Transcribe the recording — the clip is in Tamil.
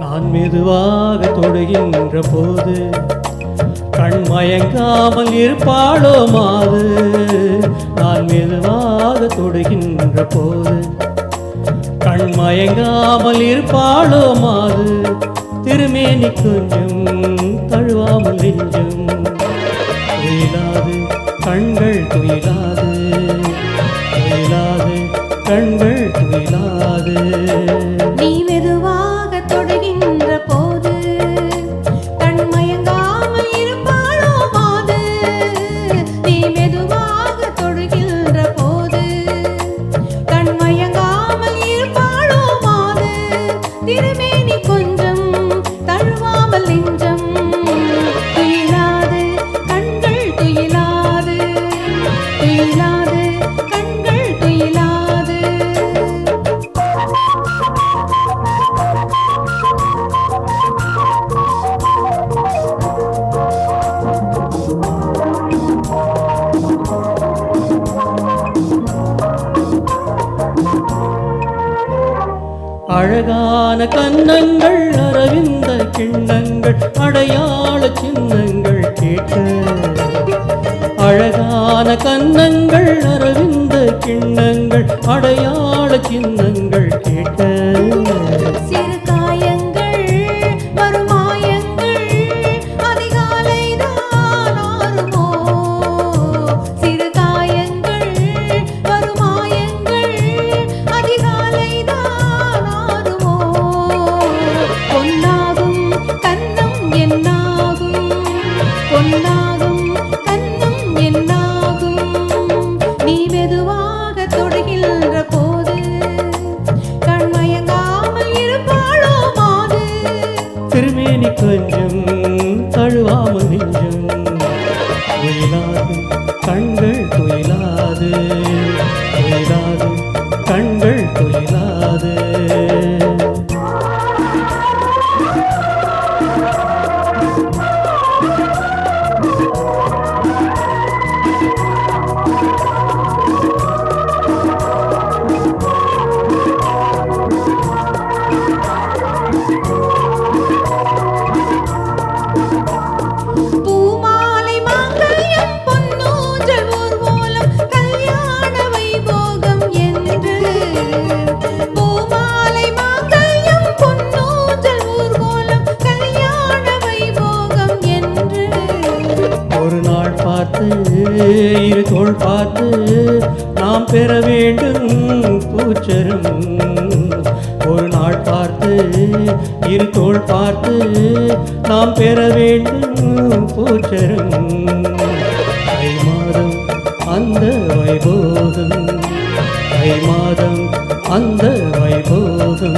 நான் மெதுவாக தொடுகின்ற போது கண் மயங்காமல் இருப்பாளோ மாது. நான் மெதுவாக தொடுகின்ற போது கண் மயங்காமல் இருப்பாளோ மாது. திருமேனி கொஞ்சம் தழுவாமல் நெஞ்சம் துயிலாது, கண்கள் துயிலாது, துயிலாது, கண்கள் துயிலாது. நீ மெதுவாக தொடுகின்ற போது கண் மயங்காமல் இருப்பாளோ மாது. நீ மெதுவாக தொடுகின்ற போது கண் மயங்காமல் இருப்பாளோ மாது. திருமேனி கொஞ்சம் தழுவாமல் நெஞ்சம் துயிலாது, கண்கள் துயிலாது, துயிலாது, கண்கள் துயிலாது. அழகான கன்னங்கள், அரவிந்த கிண்ணங்கள், அடையாள சின்னங்கள் கேட்க. அழகான கன்னங்கள், அரவிந்த கிண்ணங்கள், அடையாள சின்னங்கள் கேட்க. சிறு காயங்கள் வரும் மாயங்கள் அதிகாலைதான் ஆறுமோ. சிறு காயங்கள் வரும் மாயங்கள் அதிகாலைதான் ஆறுமோ. பொன்னாகும் கன்னம் என்னாகும், பொன்னாகும் கன்னம் என்னாகும். நீ மெதுவாக தொடுகின்ற போது கண் மயங்காமல் இருப்பாளோ மாது. திருமேனி கொஞ்சம் தழுவாமல் நெஞ்சம் துயிலாது, கண்கள் துயிலாது, துயிலாது, கண்கள் துயிலாது. பூமாலை மாங்கல்யம் பொன்னூஞ்சல் ஊர்வலம் கல்யாண வைபோகம் என்று. பூமாலை மாங்கல்யம் பொன்னூஞ்சல் ஊர்வலம் கல்யாண வைபோகம் என்று. ஒரு நாள் பார்த்து இரு தோள் பார்த்து நாம் பெற வேண்டும் பூச்சரம். ஒரு நாள் பார்த்து இரு தோள் பார்த்து நாம் பெற வேண்டும் பூச்சரம். தை மாதம் அந்த வைபோகம், தை மாதம் அந்த வைபோகம்.